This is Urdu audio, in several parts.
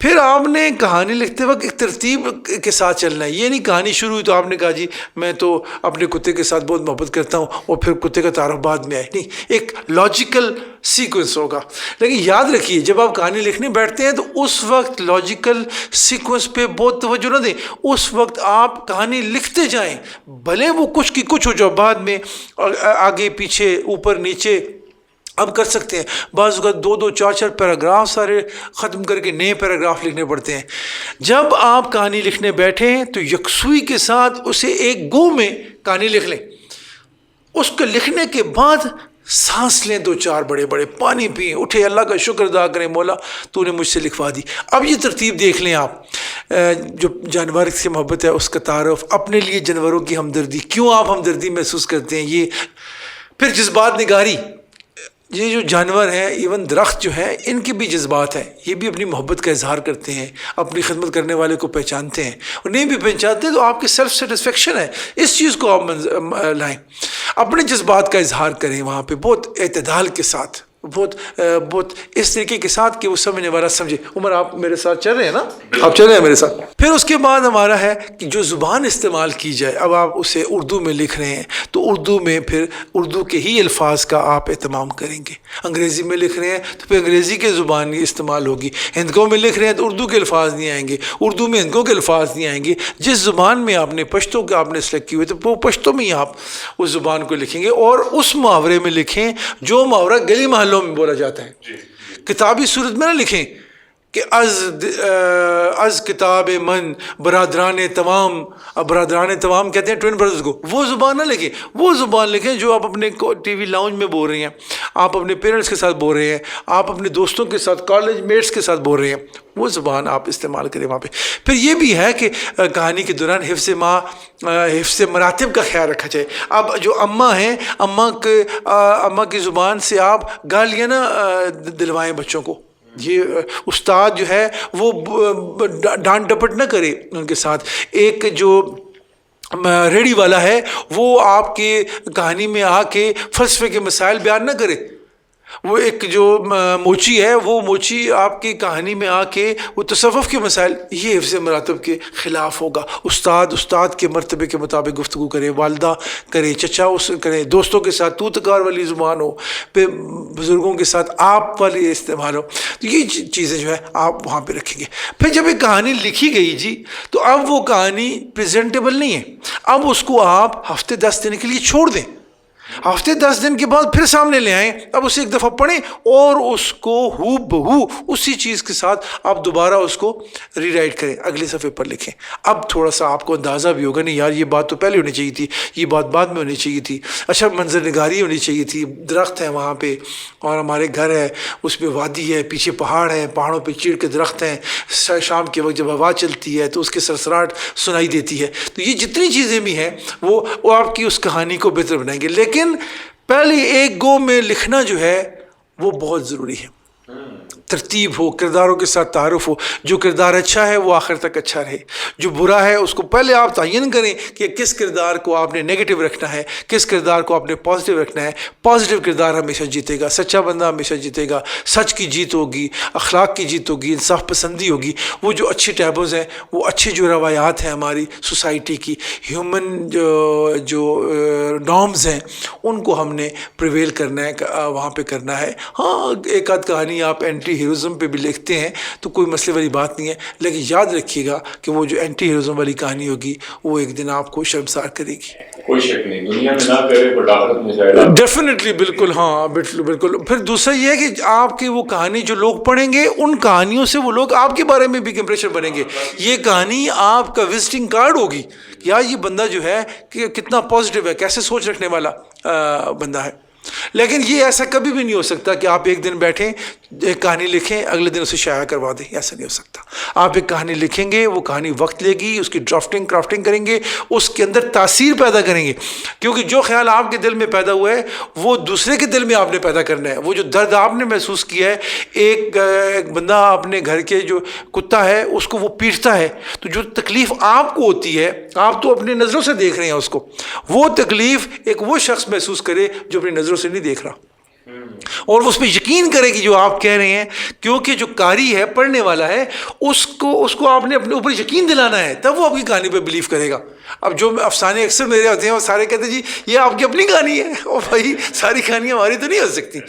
پھر آپ نے کہانی لکھتے وقت ایک ترتیب کے ساتھ چلنا ہے. یہ نہیں کہانی شروع ہوئی تو آپ نے کہا جی میں تو اپنے کتے کے ساتھ بہت محبت کرتا ہوں اور پھر کتے کا تعارف بعد میں آئے. نہیں, ایک لاجیکل سیکوینس ہوگا. لیکن یاد رکھیے جب آپ کہانی لکھنے بیٹھتے ہیں تو اس وقت لاجیکل سیکوینس پہ بہت توجہ نہ دیں. اس وقت آپ کہانی لکھتے جائیں, بھلے وہ کچھ کی کچھ ہو جاؤ, بعد میں آگے پیچھے اوپر نیچے اب کر سکتے ہیں. بعض اوقات 2 4 پیراگراف سارے ختم کر کے نئے پیراگراف لکھنے پڑتے ہیں. جب آپ کہانی لکھنے بیٹھے ہیں تو یکسوئی کے ساتھ اسے ایک گو میں کہانی لکھ لیں. اس کو لکھنے کے بعد سانس لیں, 2 4 بڑے بڑے, پانی پئیں, اٹھے, اللہ کا شکر ادا کریں, مولا تو نے مجھ سے لکھوا دی. اب یہ ترتیب دیکھ لیں آپ, جو جانور سے محبت ہے اس کا تعارف, اپنے لیے جانوروں کی ہمدردی, کیوں آپ ہمدردی محسوس کرتے ہیں, یہ پھر جذبات نگاری. یہ جو جانور ہیں, ایون درخت جو ہیں, ان کے بھی جذبات ہیں, یہ بھی اپنی محبت کا اظہار کرتے ہیں, اپنی خدمت کرنے والے کو پہچانتے ہیں. اور نہیں بھی پہچانتے تو آپ کی سیلف سیٹسفیکشن ہے, اس چیز کو آپ لائیں, اپنے جذبات کا اظہار کریں وہاں پہ بہت اعتدال کے ساتھ, بہت اس طریقے کے ساتھ کہ وہ سمجھنے والا سمجھے. عمر آپ میرے ساتھ چل رہے ہیں نا, آپ چل رہے ہیں میرے ساتھ. پھر اس کے بعد ہمارا ہے کہ جو زبان استعمال کی جائے. اب آپ اسے اردو میں لکھ رہے ہیں تو اردو میں پھر اردو کے ہی الفاظ کا آپ اہتمام کریں گے. انگریزی میں لکھ رہے ہیں تو پھر انگریزی کے زبان استعمال ہوگی. ہندکوں میں لکھ رہے ہیں تو اردو کے الفاظ نہیں آئیں گے, اردو میں ہندکوں کے الفاظ نہیں آئیں گے. جس زبان میں آپ نے پشتو کے آپ نے سلیکٹ کی ہوئی تو وہ پشتو میں ہی آپ اس زبان کو لکھیں گے, اور اس محاورے میں لکھیں جو محاورہ گلی محلوں میں بولا جاتا ہے. کتابی صورت میں نہ لکھیں کہ از کتاب من برادران تمام. اب برادران تمام کہتے ہیں ٹوین برادرز کو, وہ زبان نہ لکھیں. وہ زبان لکھیں جو آپ اپنے ٹی وی لاؤنج میں بول رہے ہیں, آپ اپنے پیرنٹس کے ساتھ بول رہے ہیں, آپ اپنے دوستوں کے ساتھ, کالج میٹس کے ساتھ بول رہے ہیں. وہ زبان آپ استعمال کریں وہاں پہ. پھر یہ بھی ہے کہ کہانی کے دوران حفظ مراتب کا خیال رکھا جائے. اب جو اماں ہیں, اماں کی زبان سے آپ گالیاں نہ دلوائیں بچوں کو. یہ استاد جو ہے وہ ڈانٹ ڈپٹ نہ کرے ان کے ساتھ. ایک جو ریڑھی والا ہے وہ آپ کی کہانی میں آ کے فلسفے کے مسائل بیان نہ کرے. وہ ایک جو موچی ہے, وہ موچی آپ کی کہانی میں آ کے وہ تصوف کے مسائل, یہ حفظ مراتب کے خلاف ہوگا. استاد کے مرتبے کے مطابق گفتگو کرے, والدہ کرے, چچا اس کرے, دوستوں کے ساتھ تو تکار والی زبان ہو, پھر بزرگوں کے ساتھ آپ والی استعمال ہو. تو یہ چیزیں جو ہے آپ وہاں پہ رکھیں گے. پھر جب ایک کہانی لکھی گئی جی, تو اب وہ کہانی پریزنٹیبل نہیں ہے. اب اس کو آپ ہفتے 10 دن کے لیے چھوڑ دیں. ہفتے 10 دن کے بعد پھر سامنے لے آئیں, اب اسے ایک دفعہ پڑھیں اور اس کو ہو بہو اسی چیز کے ساتھ آپ دوبارہ اس کو ری رائٹ کریں, اگلے صفحے پر لکھیں. اب تھوڑا سا آپ کو اندازہ بھی ہوگا, نہیں یار یہ بات تو پہلے ہونی چاہیے تھی, یہ بات بعد میں ہونی چاہیے تھی, اچھا منظر نگاری ہونی چاہیے تھی, درخت ہے وہاں پہ اور ہمارے گھر ہے, اس پہ وادی ہے, پیچھے پہاڑ ہیں, پہاڑوں پہ چیڑ کے درخت ہیں, شام کے وقت جب ہوا چلتی ہے تو اس کے سرسراہٹ سنائی دیتی ہے. تو یہ جتنی چیزیں بھی ہیں وہ آپ کی اس کہانی کو بہتر بنائیں گے. لیکن پہلے ایک گو میں لکھنا جو ہے وہ بہت ضروری ہے. ترتیب ہو, کرداروں کے ساتھ تعارف ہو. جو کردار اچھا ہے وہ آخر تک اچھا رہے, جو برا ہے اس کو پہلے آپ تعین کریں کہ کس کردار کو آپ نے نیگیٹو رکھنا ہے, کس کردار کو آپ نے پازیٹیو رکھنا ہے. پازیٹیو کردار ہمیشہ جیتے گا, سچا بندہ ہمیشہ جیتے گا, سچ کی جیت ہوگی, اخلاق کی جیت ہوگی, انصاف پسندی ہوگی. وہ جو اچھی ٹیبوز ہیں, وہ اچھے جو روایات ہیں ہماری سوسائٹی کی, ہیومن جو نارمز ہیں, ان کو ہم نے پریویل کرنا ہے, وہاں پہ کرنا ہے. ہاں ایک آدھ کہانی آپ اینٹی ہیروزم پہ بھی لکھتے ہیں تو کوئی مسئلے والی بات نہیں ہے, لیکن یاد رکھیے گا کہ وہ جو اینٹی ہیروزم والی کہانی ہوگی وہ ایک دن آپ کو شرمسار کرے گی. کوئی شک نہیں, دنیا میں نہ کرے بٹ آخرت میں شاید ڈیفینیٹلی. بالکل ہاں, بالکل. پھر دوسرا یہ ہے کہ آپ کی وہ کہانی جو لوگ پڑھیں گے, ان کہانیوں سے وہ لوگ آپ کے بارے میں بھی امپریشن بنیں گے. یہ کہانی آپ کا وزٹنگ کارڈ ہوگی, یار یہ بندہ جو ہے کہ کتنا پازیٹیو ہے, کیسے سوچ رکھنے والا بندہ ہے. لیکن یہ ایسا کبھی بھی نہیں ہو سکتا کہ آپ ایک دن بیٹھیں, ایک کہانی لکھیں, اگلے دن اسے شائع کروا دیں. ایسا نہیں ہو سکتا. آپ ایک کہانی لکھیں گے, وہ کہانی وقت لے گی, اس کی کرافٹنگ کریں گے, اس کے اندر تاثیر پیدا کریں گے. کیونکہ جو خیال آپ کے دل میں پیدا ہوا ہے وہ دوسرے کے دل میں آپ نے پیدا کرنا ہے. وہ جو درد آپ نے محسوس کیا ہے, ایک بندہ اپنے گھر کے جو کتا ہے اس کو وہ پیٹتا ہے, تو جو تکلیف آپ کو ہوتی ہے, آپ تو اپنی نظروں سے دیکھ رہے ہیں اس کو, وہ تکلیف ایک وہ شخص محسوس کرے جو اپنی نظروں سے نہیں دیکھ رہا. اور وہ اس پہ یقین کرے کہ جو آپ کہہ رہے ہیں، کیونکہ جو قاری ہے، پڑھنے والا ہے، اس کو آپ نے اپنے اوپر یقین دلانا ہے، تب وہ آپ کی کہانی پہ بلیو کرے گا۔ اب جو افسانے اکثر میرے ہوتے ہیں وہ سارے کہتے ہیں جی یہ آپ کی اپنی کہانی ہے، اور بھائی ساری کہانیاں ہماری تو نہیں ہو سکتی۔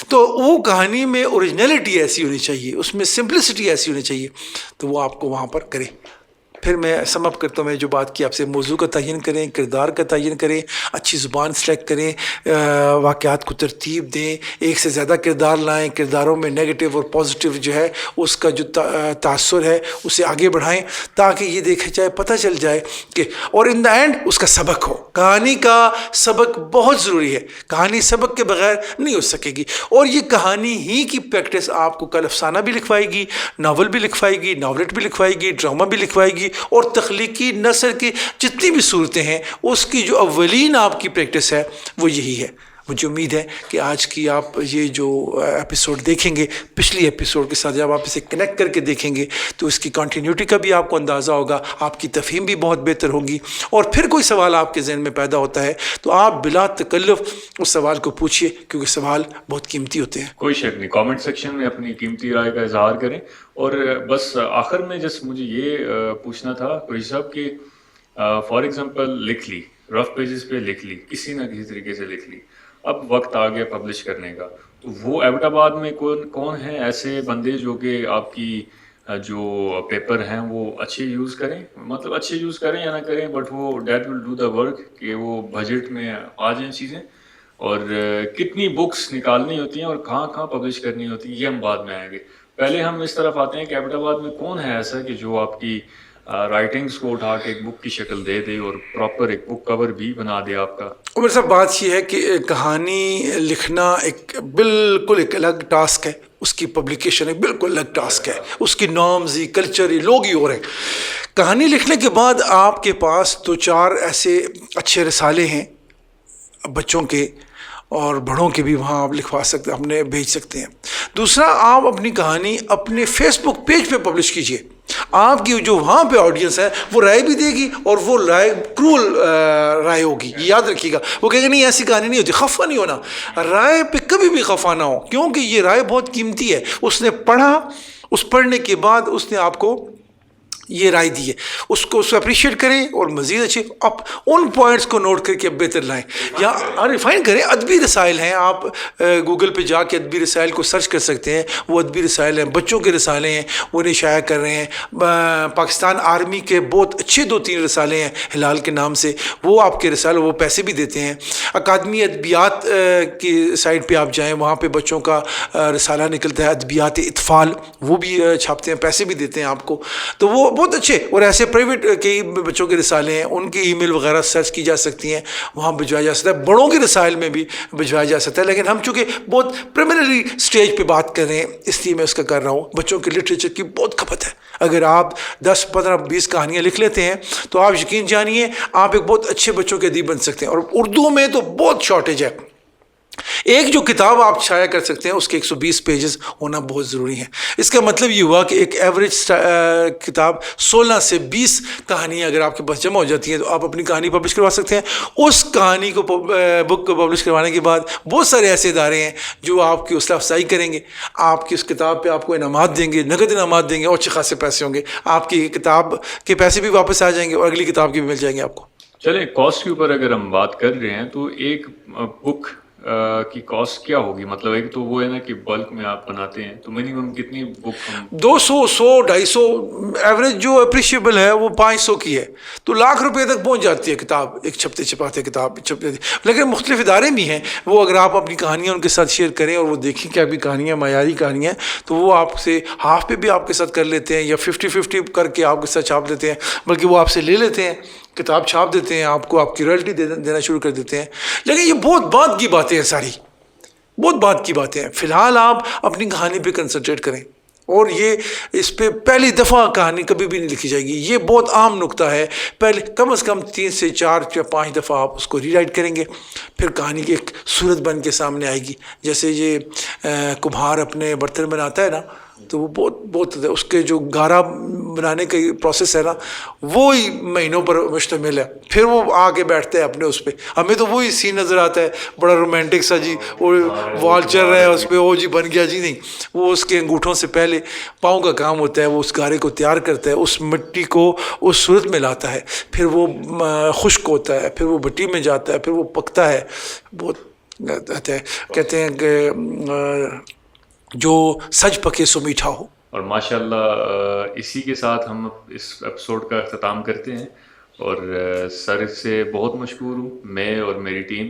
تو وہ کہانی میں اوریجنلٹی ایسی ہونی چاہیے، اس میں سمپلسٹی ایسی ہونی چاہیے، تو وہ آپ کو وہاں پر کرے۔ پھر میں سم اپ کرتا ہوں، میں جو بات کی آپ سے، موضوع کا تعین کریں، کردار کا تعین کریں، اچھی زبان سلیکٹ کریں، واقعات کو ترتیب دیں، ایک سے زیادہ کردار لائیں، کرداروں میں نیگیٹو اور پازیٹیو جو ہے اس کا جو تاثر ہے اسے آگے بڑھائیں، تاکہ یہ دیکھا جائے، پتہ چل جائے کہ، اور ان دا اینڈ اس کا سبق ہو۔ کہانی کا سبق بہت ضروری ہے، کہانی سبق کے بغیر نہیں ہو سکے گی، اور یہ کہانی ہی کی پریکٹس آپ کو کل افسانہ بھی لکھوائے گی، ناول بھی لکھوائے گی، ناولٹ بھی لکھوائے گی، ڈرامہ بھی لکھوائے گی، اور تخلیقی نثر کی جتنی بھی صورتیں ہیں اس کی جو اولین آپ کی پریکٹس ہے وہ یہی ہے۔ مجھے امید ہے کہ آج کی آپ یہ جو ایپیسوڈ دیکھیں گے، پچھلی ایپیسوڈ کے ساتھ جب آپ اسے کنیکٹ کر کے دیکھیں گے تو اس کی کنٹینیوٹی کا بھی آپ کو اندازہ ہوگا، آپ کی تفہیم بھی بہت بہتر ہوگی، اور پھر کوئی سوال آپ کے ذہن میں پیدا ہوتا ہے تو آپ بلا تکلف اس سوال کو پوچھیے، کیونکہ سوال بہت قیمتی ہوتے ہیں۔ کوئی شک نہیں، کامنٹ سیکشن میں اپنی قیمتی رائے کا اظہار کریں۔ اور بس آخر میں جس مجھے یہ پوچھنا تھا کوئی صاحب کہ فار ایگزامپل لکھ لی، رف پیجز پہ لکھ لی، کسی نہ کسی طریقے سے لکھ لی، اب وقت آ گیا پبلش کرنے کا، تو وہ ایبٹ آباد میں کون ہیں ایسے بندے جو کہ آپ کی جو پیپر ہیں وہ اچھے یوز کریں، مطلب اچھے یوز کریں یا نہ کریں، بٹ وہ that will do the work, کہ وہ بجٹ میں آ جائیں چیزیں، اور کتنی بکس نکالنی ہوتی ہیں اور کہاں کہاں پبلش کرنی ہوتی ہیں، یہ ہم بعد میں آئیں گے۔ پہلے ہم اس طرف آتے ہیں کہ ایبٹ آباد میں کون ہے ایسا کہ جو آپ کی رائٹنگس کو اٹھا کے ایک بک کی شکل دے دے اور پراپر ایک بک کور بھی بنا دے آپ کا۔ عمر صاحب، بات یہ ہے کہ کہانی لکھنا ایک بالکل ایک الگ ٹاسک ہے، اس کی پبلیکیشن ایک بالکل الگ ٹاسک ہے، اس کی نارمز ہی، کلچر ہی، لوگ ہی اور ہیں۔ کہانی لکھنے کے بعد آپ کے پاس 2-4 ایسے اچھے رسالے ہیں بچوں کے اور بڑوں کے بھی، وہاں آپ لکھوا سکتے، اپنے بھیج سکتے ہیں۔ دوسرا، آپ اپنی کہانی اپنے فیس بک پیج پہ پبلش کیجئے، آپ کی جو وہاں پہ آڈینس ہے وہ رائے بھی دے گی، اور وہ رائے کرول رائے ہوگی، یہ یاد رکھیے گا۔ وہ کہے گا نہیں ایسی کہانی نہیں ہوتی، خفا نہیں ہونا، رائے پہ کبھی بھی خفا نہ ہو، کیونکہ یہ رائے بہت قیمتی ہے۔ اس نے پڑھا، اس پڑھنے کے بعد اس نے آپ کو یہ رائے دی ہے، اس کو اپریشیٹ کریں، اور مزید اچھے آپ ان پوائنٹس کو نوٹ کر کے بہتر لائیں، یا ریفائن کریں۔ ادبی رسائل ہیں، آپ گوگل پہ جا کے ادبی رسائل کو سرچ کر سکتے ہیں، وہ ادبی رسائل ہیں، بچوں کے رسالے ہیں، وہ انہیں شائع کر رہے ہیں۔ پاکستان آرمی کے بہت اچھے 2-3 رسالے ہیں ہلال کے نام سے، وہ آپ کے رسالے، وہ پیسے بھی دیتے ہیں۔ اکادمی ادبیات کی سائٹ پہ آپ جائیں، وہاں پہ بچوں کا رسالہ نکلتا ہے، ادبیات اطفال، وہ بھی چھاپتے ہیں، پیسے بھی دیتے ہیں آپ کو، تو وہ بہت اچھے۔ اور ایسے پرائیویٹ کئی بچوں کے رسالے ہیں، ان کی ای میل وغیرہ سرچ کی جا سکتی ہیں، وہاں بھجوایا جا سکتا ہے، بڑوں کے رسائل میں بھی بھجوایا جا سکتا ہے، لیکن ہم چونکہ بہت پریمنری سٹیج پہ بات کر رہے ہیں اس لیے میں اس کا کر رہا ہوں۔ بچوں کے لٹریچر کی بہت کھپت ہے، اگر آپ 10, 15, 20 کہانیاں لکھ لیتے ہیں تو آپ یقین جانیے آپ ایک بہت اچھے بچوں کے ادیب بن سکتے ہیں، اور اردو میں تو بہت شارٹیج ہے۔ ایک جو کتاب آپ شائع کر سکتے ہیں اس کے 120 پیجز ہونا بہت ضروری ہے۔ اس کا مطلب یہ ہوا کہ ایک ایوریج کتاب 16 سے 20 کہانیاں اگر آپ کے پاس جمع ہو جاتی ہیں تو آپ اپنی کہانی پبلش کروا سکتے ہیں۔ اس کہانی کو بک کو پبلش کروانے کے بعد بہت سارے ایسے ادارے ہیں جو آپ کی حوصلہ افزائی کریں گے، آپ کی اس کتاب پہ آپ کو انعامات دیں گے، نقد انعامات دیں گے، اور اچھے خاصے پیسے ہوں گے، آپ کی کتاب کے پیسے بھی واپس آ جائیں گے اور اگلی کتاب کی بھی مل جائیں گے آپ کو۔ چلیں کاسٹ کے اوپر اگر ہم بات کر رہے ہیں تو ایک بک کی کاسٹ کیا ہوگی؟ مطلب ایک تو وہ ہے نا کہ بلک میں آپ بناتے ہیں تو منیمم کتنی بک ہم 200 100 250 ایوریج جو اپریشیبل ہے وہ 500 کی ہے، تو لاکھ روپے تک پہنچ جاتی ہے کتاب، ایک چھپتے چھپاتے کتاب چھپتے۔ لیکن مختلف ادارے بھی ہیں، وہ اگر آپ اپنی کہانیاں ان کے ساتھ شیئر کریں اور وہ دیکھیں کہ ابھی کہانیاں معیاری کہانیاں ہیں تو وہ آپ سے ہاف پہ بھی آپ کے ساتھ کر لیتے ہیں، یا 50-50 کر کے آپ کے ساتھ چھاپ لیتے ہیں، بلکہ وہ آپ سے لے لیتے ہیں، کتاب چھاپ دیتے ہیں، آپ کو آپ کی رائلٹی دینا شروع کر دیتے ہیں۔ لیکن یہ بہت بعد کی باتیں ہیں، ساری بہت بات کی باتیں ہیں۔ فی الحال آپ اپنی کہانی پہ کنسنٹریٹ کریں، اور یہ اس پہ پہلی دفعہ کہانی کبھی بھی نہیں لکھی جائے گی، یہ بہت عام نکتہ ہے۔ پہلے کم از کم 3 سے 4 یا 5 دفعہ آپ اس کو ری رائٹ کریں گے، پھر کہانی کی ایک صورت بن کے سامنے آئے گی۔ جیسے یہ کمہار اپنے برتن بناتا ہے نا، تو وہ بہت اس کے جو گارا بنانے کا پروسیس ہے نا وہی مہینوں پر مشتمل ہے. پھر وہ آ کے بیٹھتے ہیں اپنے اس پہ. ہمیں تو وہی سین نظر آتا ہے بڑا رومانٹک سا جی, اور وال چل رہا ہے اس پہ, او جی بن گیا جی. نہیں, وہ اس کے انگوٹھوں سے پہلے پاؤں کا کام ہوتا ہے. وہ اس گارے کو تیار کرتا ہے, اس مٹی کو اس صورت میں لاتا ہے, پھر وہ خشک ہوتا ہے, پھر وہ بٹی میں جاتا ہے, پھر وہ پکتا ہے. بہت کہتے ہیں کہ جو سج پکے سو میٹھا ہو. اور ماشاءاللہ اسی کے ساتھ ہم اس ایپیسوڈ کا اختتام کرتے ہیں. اور سر سے بہت مشکور ہوں میں اور میری ٹیم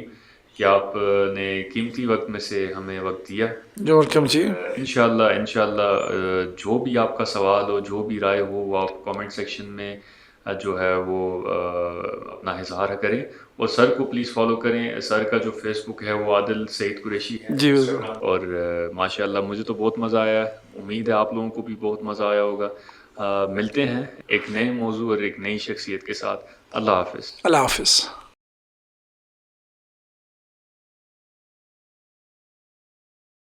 کہ آپ نے قیمتی وقت میں سے ہمیں وقت دیا. جو ویلکم جی. انشاءاللہ جو بھی آپ کا سوال ہو, جو بھی رائے ہو, وہ آپ کامنٹ سیکشن میں جو ہے وہ اپنا اظہار کریں. اور سر کو پلیز فالو کریں. سر کا جو فیس بک ہے وہ عادل سعید قریشی ہے جی بالکل. اور ماشاءاللہ مجھے تو بہت مزہ آیا. امید ہے آپ لوگوں کو بھی بہت مزہ آیا ہوگا. ملتے ہیں ایک نئے موضوع اور ایک نئی شخصیت کے ساتھ. اللہ حافظ. اللہ حافظ.